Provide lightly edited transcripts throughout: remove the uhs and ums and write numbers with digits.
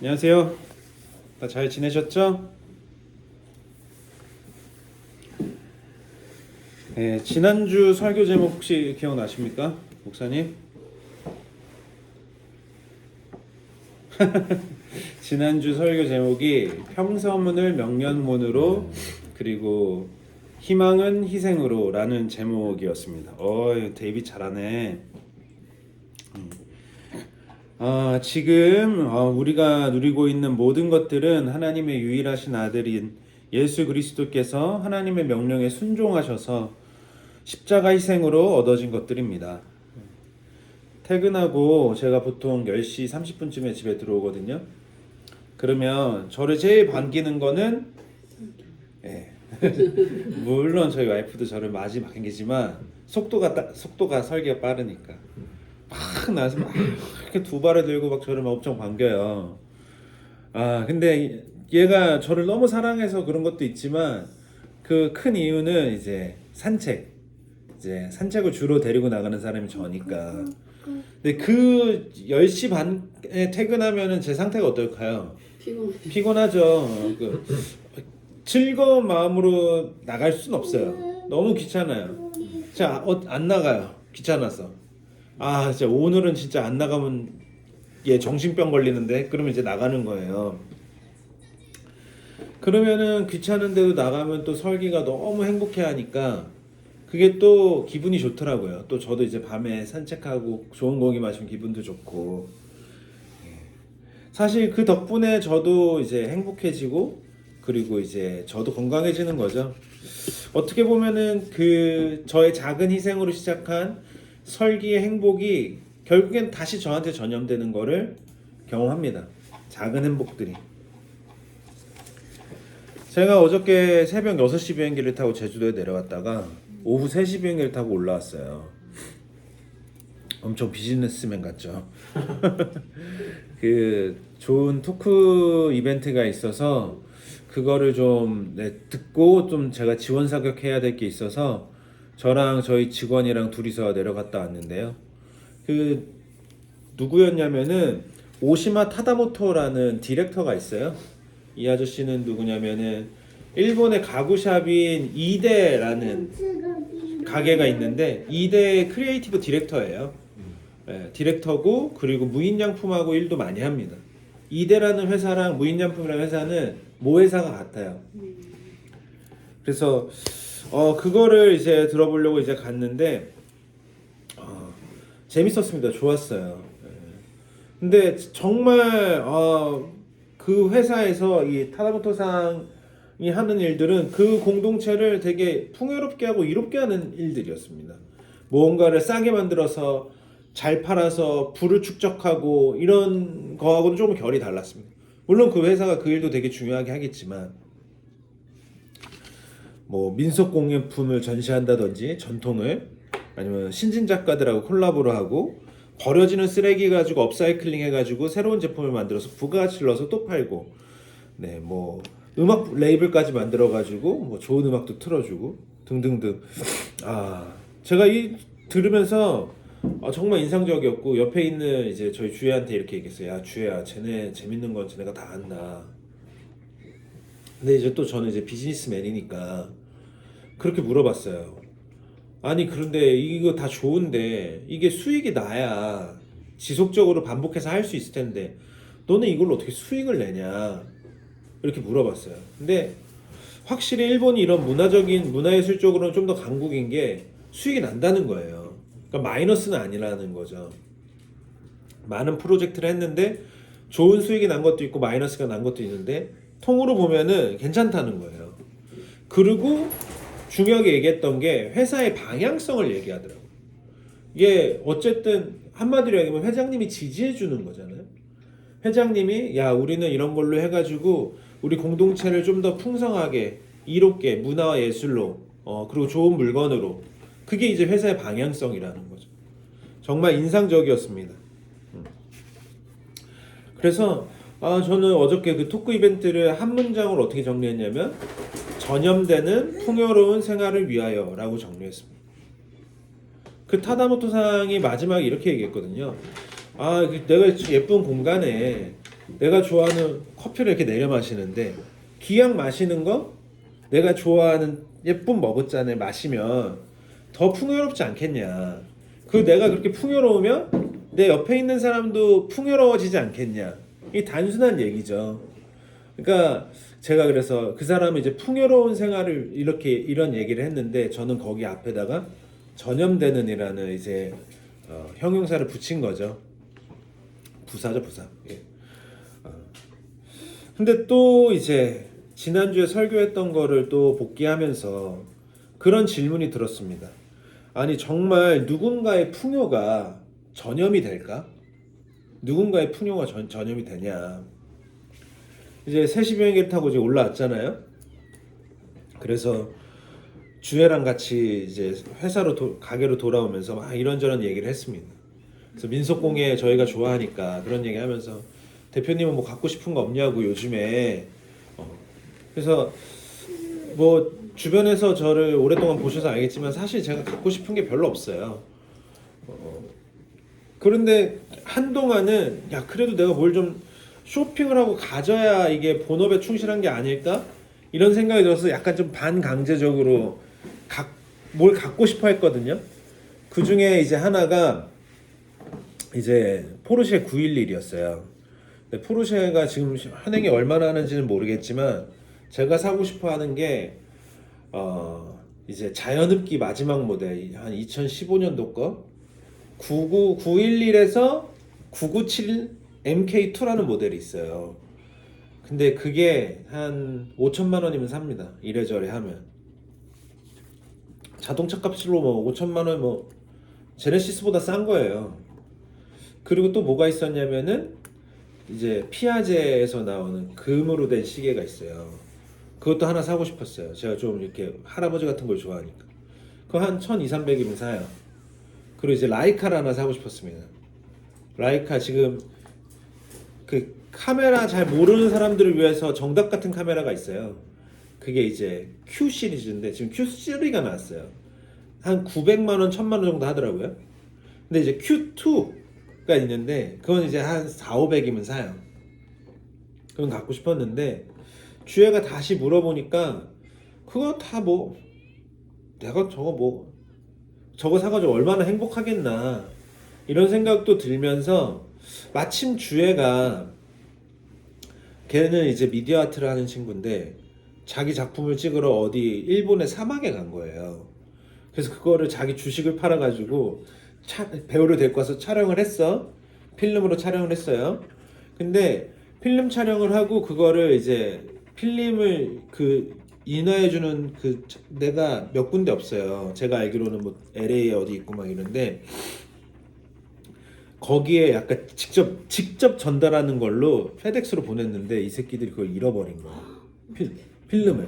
안녕하세요. 다 잘 지내셨죠? 네, 지난주 설교 제목 혹시 기억나십니까? 목사님? 지난주 설교 제목이 평서문을 명령문으로 그리고 희망은 희생으로 라는 제목이었습니다. 데이빗 잘하네. 지금 우리가 누리고 있는 모든 것들은 하나님의 유일하신 아들인 예수 그리스도께서 하나님의 명령에 순종하셔서 십자가 희생으로 얻어진 것들입니다. 퇴근하고 제가 보통 10시 30분쯤에 집에 들어오거든요. 그러면 저를 제일 반기는 거는 물론 저희 와이프도 저를 많이 반기지만 속도가 설계가 빠르니까 막 나서 막 이렇게 두 발을 들고 막 저를 막 엄청 반겨요. 근데 얘가 저를 너무 사랑해서 그런 것도 있지만 그 큰 이유는 이제 산책을 주로 데리고 나가는 사람이 저니까. 근데 그 10시 반에 퇴근하면은 제 상태가 어떨까요? 피곤하죠. 즐거운 마음으로 나갈 순 없어요. 너무 귀찮아요. 자, 안 나가요. 귀찮아서. 진짜 오늘은 진짜 안 나가면 얘 정신병 걸리는데 그러면 이제 나가는 거예요. 그러면은 귀찮은데도 나가면 또 설기가 너무 행복해 하니까 그게 또 기분이 좋더라고요. 또 저도 이제 밤에 산책하고 좋은 공기 마시면 기분도 좋고. 사실 그 덕분에 저도 이제 행복해지고 그리고 이제 저도 건강해지는 거죠. 어떻게 보면은 그 저의 작은 희생으로 시작한 설기의 행복이 결국엔 다시 저한테 전염되는 거를 경험합니다. 작은 행복들이. 제가 어저께 새벽 6시 비행기를 타고 제주도에 내려왔다가 오후 3시 비행기를 타고 올라왔어요. 엄청 비즈니스맨 같죠. 그 좋은 토크 이벤트가 있어서 그거를 좀 듣고 좀 제가 지원 사격해야 될 게 있어서 저랑 저희 직원이랑 둘이서 내려갔다 왔는데요. 그 누구였냐면은 오시마 타다모토라는 디렉터가 있어요. 이 아저씨는 누구냐면은 일본의 가구샵인 이데라는 가게가 있는데 이데 크리에이티브 디렉터예요. 디렉터고 그리고 무인양품하고 일도 많이 합니다. 이데라는 회사랑 무인양품이라는 회사는 모회사가 같아요. 그래서 그거를 이제 들어보려고 이제 갔는데 재밌었습니다. 좋았어요. 근데 정말 그 회사에서 이 타다모토상이 하는 일들은 그 공동체를 되게 풍요롭게 하고 이롭게 하는 일들이었습니다. 무언가를 싸게 만들어서 잘 팔아서 부를 축적하고 이런 거하고는 조금 결이 달랐습니다. 물론 그 회사가 그 일도 되게 중요하게 하겠지만 뭐 민속공예품을 전시한다든지 전통을 아니면 신진 작가들하고 콜라보를 하고 버려지는 쓰레기 가지고 업사이클링 해가지고 새로운 제품을 만들어서 부가가치를 넣어서 또 팔고 뭐 음악 레이블까지 만들어가지고 뭐 좋은 음악도 틀어주고 등등등. 제가 이 들으면서 정말 인상적이었고 옆에 있는 이제 저희 주혜한테 이렇게 얘기했어요. 야 주혜야, 쟤네 재밌는 건 쟤네가 다 안다. 근데 이제 또 저는 이제 비즈니스맨이니까 그렇게 물어봤어요. 아니 그런데 이거 다 좋은데 이게 수익이 나야 지속적으로 반복해서 할 수 있을 텐데 너는 이걸로 어떻게 수익을 내냐 이렇게 물어봤어요. 근데 확실히 일본이 이런 문화예술적으로는 좀 더 강국인 게 수익이 난다는 거예요. 그러니까 마이너스는 아니라는 거죠. 많은 프로젝트를 했는데 좋은 수익이 난 것도 있고 마이너스가 난 것도 있는데 통으로 보면은 괜찮다는 거예요. 그리고 중요하게 얘기했던 게 회사의 방향성을 얘기하더라고요. 이게 어쨌든 한마디로 얘기하면 회장님이 지지해 주는 거잖아요. 회장님이 야 우리는 이런 걸로 해가지고 우리 공동체를 좀 더 풍성하게 이롭게 문화와 예술로 그리고 좋은 물건으로, 그게 이제 회사의 방향성이라는 거죠. 정말 인상적이었습니다. 그래서 저는 어저께 그 토크 이벤트를 한 문장으로 어떻게 정리했냐면 전염되는 풍요로운 생활을 위하여 라고 정리했습니다. 그 타다모토상이 마지막에 이렇게 얘기했거든요. 내가 예쁜 공간에 내가 좋아하는 커피를 이렇게 내려 마시는데 기왕 마시는 거 내가 좋아하는 예쁜 머그잔을 마시면 더 풍요롭지 않겠냐. 그 내가 그렇게 풍요로우면 내 옆에 있는 사람도 풍요로워지지 않겠냐. 이 단순한 얘기죠. 그러니까 제가 그래서 그 사람은 이제 풍요로운 생활을 이렇게 이런 얘기를 했는데 저는 거기 앞에다가 전염되는이라는 이제 형용사를 붙인 거죠. 부사죠, 부사. 예. 근데 또 이제 지난주에 설교했던 거를 또 복귀하면서 그런 질문이 들었습니다. 아니 정말 누군가의 풍요가 전염이 될까? 누군가의 풍요가 전염이 되냐? 이제 새시 비행기를 타고 이제 올라왔잖아요. 그래서 주애랑 같이 이제 회사로 가게로 돌아오면서 막 이런저런 얘기를 했습니다. 그래서 민속공예 저희가 좋아하니까 그런 얘기하면서 대표님은 뭐 갖고 싶은 거 없냐고 요즘에. 그래서 뭐 주변에서 저를 오랫동안 보셔서 알겠지만 사실 제가 갖고 싶은 게 별로 없어요. 그런데 한동안은 야 그래도 내가 뭘 좀 쇼핑을 하고 가져야 이게 본업에 충실한 게 아닐까? 이런 생각이 들어서 약간 좀 반강제적으로 뭘 갖고 싶어 했거든요. 그 중에 이제 하나가 이제 포르쉐 911이었어요. 포르쉐가 지금 현행이 얼마나 하는지는 모르겠지만 제가 사고 싶어 하는 게 이제 자연흡기 마지막 모델 한 2015년도 거 911에서 997 MK2라는 모델이 있어요. 근데 그게 한 5천만 원이면 삽니다. 이래저래 하면 자동차 값으로 뭐 5천만 원 뭐 제네시스보다 싼 거예요. 그리고 또 뭐가 있었냐면은 이제 피아제에서 나오는 금으로 된 시계가 있어요. 그것도 하나 사고 싶었어요. 제가 좀 이렇게 할아버지 같은 걸 좋아하니까. 그거 한 1,200, 300이면 사요. 그리고 이제 라이카를 하나 사고 싶었습니다. 라이카 지금 그 카메라 잘 모르는 사람들을 위해서 정답 같은 카메라가 있어요. 그게 이제 Q 시리즈인데 지금 Q3가 나왔어요. 한 900만 원, 1,000만 원 정도 하더라고요. 근데 이제 Q2가 있는데 그건 이제 한 4, 500이면 사요. 그건 갖고 싶었는데 주애가 다시 물어보니까 그거 다 뭐 내가 저거 사가지고 얼마나 행복하겠나 이런 생각도 들면서 마침 주애가 걔는 이제 미디어 아트를 하는 친구인데 자기 작품을 찍으러 어디 일본의 사막에 간 거예요. 그래서 그거를 자기 주식을 팔아가지고 배우를 데리고 와서 촬영을 했어. 필름으로 촬영을 했어요. 근데 필름 촬영을 하고 그거를 이제 필름을 그 인화해주는 그 내가 몇 군데 없어요. 제가 알기로는 뭐 LA에 어디 있고 막 이런데 거기에 약간 직접 전달하는 걸로 페덱스로 보냈는데 이 새끼들이 그걸 잃어버린 거야. 필름을.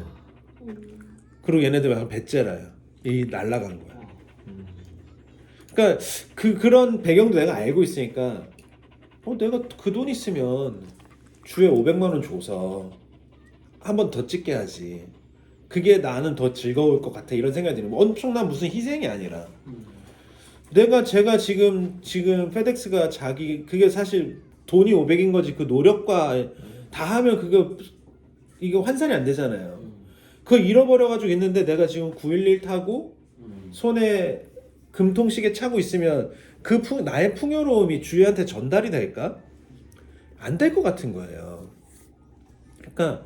그리고 얘네들 약간 배째라요. 이 날라간 거야. 그러니까 그런 배경도 내가 알고 있으니까 내가 그 돈 있으면 주에 500만 원 줘서 한 번 더 찍게 하지. 그게 나는 더 즐거울 것 같아. 이런 생각이 드는 거. 엄청난 무슨 희생이 아니라. 제가 지금 페덱스가 그게 사실 돈이 500인 거지 그 노력과 다 하면 이거 환산이 안 되잖아요. 그거 잃어버려가지고 있는데 내가 지금 911 타고 손에 금통시계 차고 있으면 나의 풍요로움이 주위한테 전달이 될까? 안 될 것 같은 거예요. 그러니까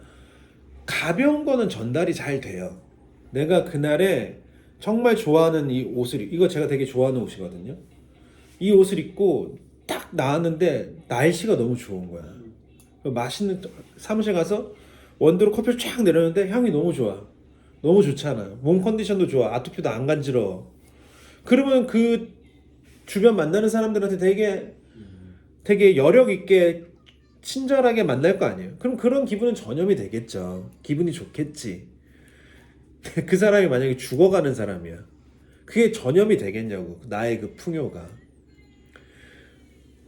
가벼운 거는 전달이 잘 돼요. 내가 그날에 정말 좋아하는 이 옷을 이거 제가 되게 좋아하는 옷이거든요. 이 옷을 입고 딱 나왔는데 날씨가 너무 좋은 거야. 맛있는 사무실 가서 원두로 커피를 쫙 내렸는데 향이 너무 좋아. 너무 좋잖아. 몸 컨디션도 좋아. 아토피도 안 간지러워. 그러면 그 주변 만나는 사람들한테 되게 여력 있게 친절하게 만날 거 아니에요. 그럼 그런 기분은 전염이 되겠죠. 기분이 좋겠지. 그 사람이 만약에 죽어가는 사람이야. 그게 전염이 되겠냐고. 나의 그 풍요가.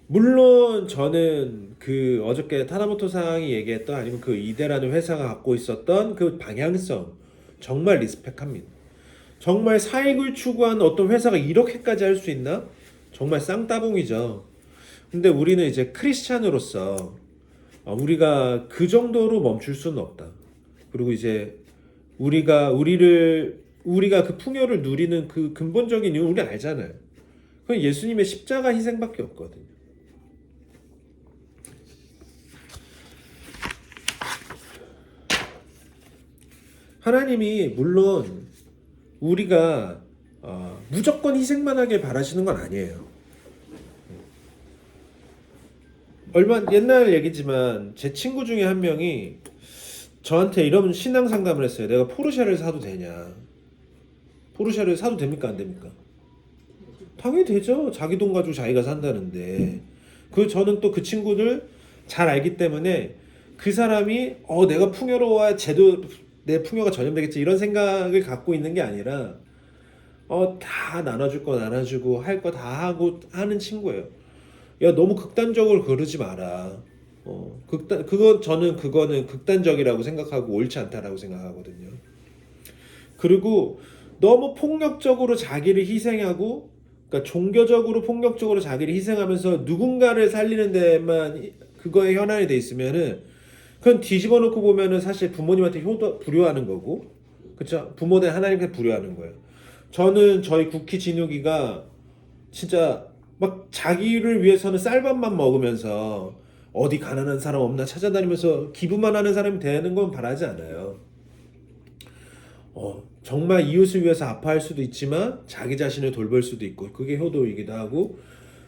물론 저는 그 어저께 타나모토상이 얘기했던 아니면 그 이데라는 회사가 갖고 있었던 그 방향성 정말 리스펙합니다. 정말 사익을 추구하는 어떤 회사가 이렇게까지 할 수 있나? 정말 쌍따봉이죠. 근데 우리는 이제 크리스찬으로서 우리가 그 정도로 멈출 수는 없다. 그리고 이제 우리가 그 풍요를 누리는 그 근본적인 이유 우리 알잖아요. 그건 예수님의 십자가 희생밖에 없거든요. 하나님이 물론 우리가 무조건 희생만 하길 바라시는 건 아니에요. 얼마 옛날 얘기지만 제 친구 중에 한 명이 저한테 이런 신앙 상담을 했어요. 내가 포르쉐를 사도 되냐? 포르쉐를 사도 됩니까? 안 됩니까? 당연히 되죠. 자기 돈 가지고 자기가 산다는데. 저는 또 그 친구를 잘 알기 때문에 그 사람이 내가 풍요로워야 내 풍요가 전염되겠지 이런 생각을 갖고 있는 게 아니라 다 나눠줄 거 나눠주고 할 거 다 하고 하는 친구예요. 야, 너무 극단적으로 그러지 마라. 저는 그거는 극단적이라고 생각하고 옳지 않다라고 생각하거든요. 그리고 너무 폭력적으로 자기를 희생하고, 그러니까 종교적으로 폭력적으로 자기를 희생하면서 누군가를 살리는 데만 그거에 현안이 돼 있으면은 그건 뒤집어 놓고 보면은 사실 부모님한테 불효하는 거고, 그쵸? 부모는 하나님께 불효하는 거예요. 저는 저희 국희 진욱이가 진짜 막 자기를 위해서는 쌀밥만 먹으면서 어디 가난한 사람 없나 찾아다니면서 기부만 하는 사람이 되는 건 바라지 않아요. 정말 이웃을 위해서 아파할 수도 있지만 자기 자신을 돌볼 수도 있고 그게 효도이기도 하고,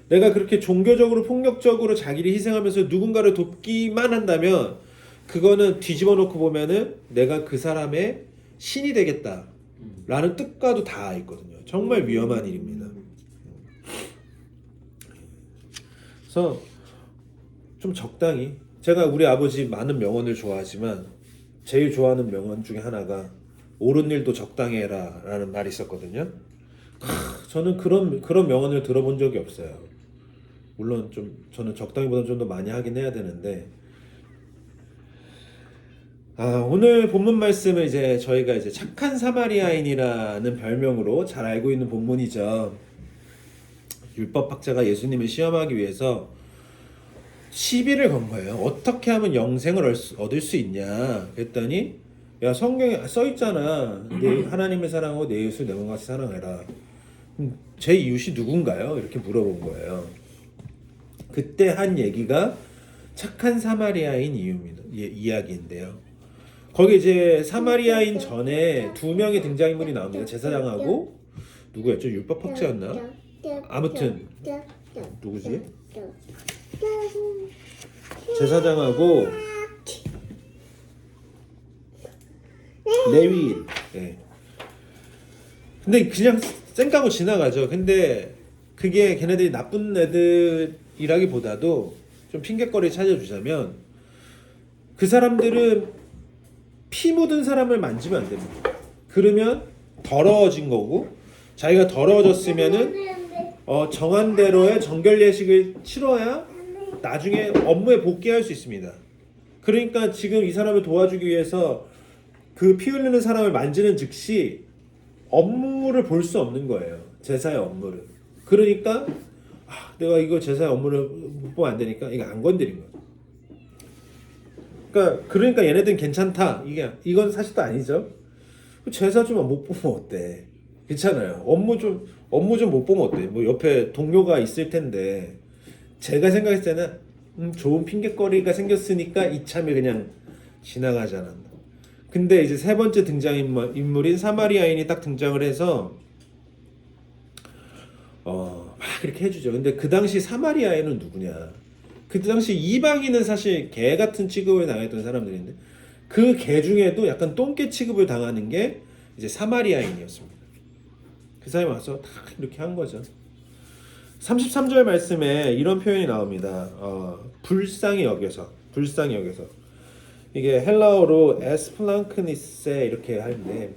내가 그렇게 종교적으로 폭력적으로 자기를 희생하면서 누군가를 돕기만 한다면 그거는 뒤집어 놓고 보면은 내가 그 사람의 신이 되겠다라는 뜻과도 다 있거든요. 정말 위험한 일입니다. 그래서 좀 적당히, 제가 우리 아버지 많은 명언을 좋아하지만 제일 좋아하는 명언 중에 하나가 옳은 일도 적당히 해라 라는 말이 있었거든요. 저는 그런 명언을 들어본 적이 없어요. 물론 저는 적당히보다 좀 더 많이 하긴 해야 되는데, 오늘 본문 말씀은 이제 저희가 이제 착한 사마리아인이라는 별명으로 잘 알고 있는 본문이죠. 율법학자가 예수님을 시험하기 위해서 시비를 건 거예요. 어떻게 하면 영생을 얻을 수 있냐 그랬더니, 야, 성경에 써 있잖아. 하나님을 사랑하고 내 이웃을 내 몸같이 사랑해라. 제 이웃이 누군가요? 이렇게 물어본 거예요. 그때 한 얘기가 착한 사마리아인 이야기인데요. 거기 이제 사마리아인 전에 두 명의 등장인물이 나옵니다. 제사장하고 누구였죠? 율법학자였나? 아무튼 누구지? 제사장하고 레위인. 네. 근데 그냥 쌩까고 지나가죠. 근데 그게 걔네들이 나쁜 애들이라기보다도 좀 핑계거리 찾아주자면, 그 사람들은 피 묻은 사람을 만지면 안 됩니다. 그러면 더러워진 거고, 자기가 더러워졌으면은 정한 대로의 정결 예식을 치러야 나중에 업무에 복귀할 수 있습니다. 그러니까 지금 이 사람을 도와주기 위해서 그 피 흘리는 사람을 만지는 즉시 업무를 볼 수 없는 거예요. 제사의 업무를. 그러니까 내가 이거 제사의 업무를 못 보면 안 되니까 이거 안 건드린 거죠. 그러니까 얘네들은 괜찮다. 이건 사실도 아니죠. 제사 좀 못 보면 어때? 괜찮아요. 업무 좀 못 보면 어때? 뭐 옆에 동료가 있을 텐데, 제가 생각했을 때는 좋은 핑계거리가 생겼으니까 이참에 그냥 지나가지 않았나. 근데 이제 세 번째 등장인물인 사마리아인이 딱 등장을 해서 막 이렇게 해주죠. 근데 그 당시 사마리아인은 누구냐? 그 당시 이방인은 사실 개 같은 취급을 당했던 사람들인데, 그 개 중에도 약간 똥개 취급을 당하는 게 이제 사마리아인이었습니다. 그 사람이 와서 딱 이렇게 한 거죠. 33절 말씀에 이런 표현이 나옵니다. 불쌍히 여겨서. 이게 헬라어로 에스플랑크니세 이렇게 하는데,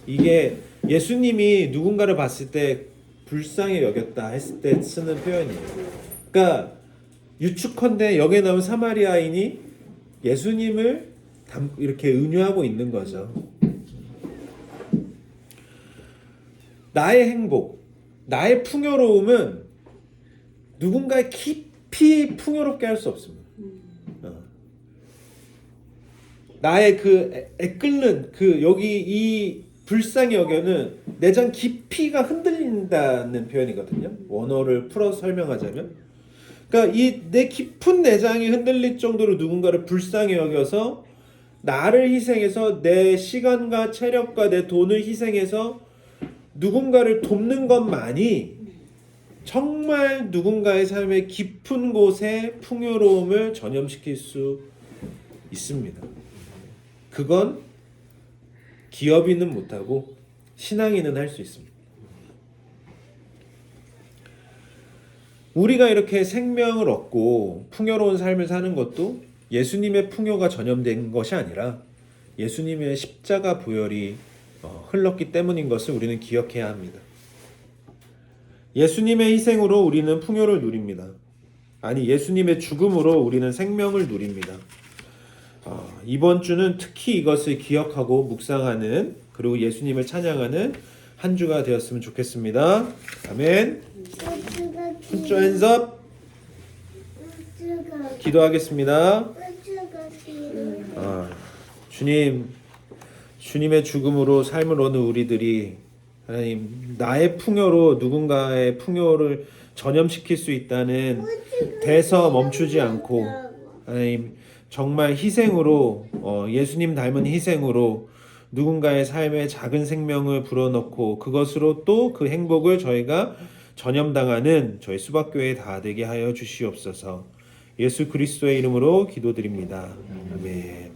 이게 예수님이 누군가를 봤을 때 불쌍히 여겼다 했을 때 쓰는 표현이에요. 그러니까 유축컨대 여기에 나온 사마리아인이 예수님을 이렇게 은유하고 있는 거죠. 나의 행복, 나의 풍요로움은 누군가의 깊이 풍요롭게 할 수 없습니다. 나의 그 끓는 그 여기 이 불쌍히 여겨는 내장 깊이가 흔들린다는 표현이거든요. 원어를 풀어서 설명하자면, 그러니까 이 내 깊은 내장이 흔들릴 정도로 누군가를 불쌍히 여겨서 나를 희생해서 내 시간과 체력과 내 돈을 희생해서 누군가를 돕는 것만이 정말 누군가의 삶의 깊은 곳에 풍요로움을 전염시킬 수 있습니다. 그건 기업인은 못하고 신앙인은 할 수 있습니다. 우리가 이렇게 생명을 얻고 풍요로운 삶을 사는 것도 예수님의 풍요가 전염된 것이 아니라 예수님의 십자가 보혈이 흘렀기 때문인 것을 우리는 기억해야 합니다. 예수님의 희생으로 우리는 풍요를 누립니다. 아니, 예수님의 죽음으로 우리는 생명을 누립니다. 이번 주는 특히 이것을 기억하고 묵상하는, 그리고 예수님을 찬양하는 한 주가 되었으면 좋겠습니다. 아멘. Put your hands up. 기도하겠습니다. 주님의 죽음으로 삶을 얻는 우리들이 하나님, 나의 풍요로 누군가의 풍요를 전염시킬 수 있다는 데서 멈추지 않고 하나님, 정말 희생으로 예수님 닮은 희생으로 누군가의 삶에 작은 생명을 불어넣고 그것으로 또 그 행복을 저희가 전염당하는 저희 수박교회 다 되게 하여 주시옵소서. 예수 그리스도의 이름으로 기도드립니다. 아멘.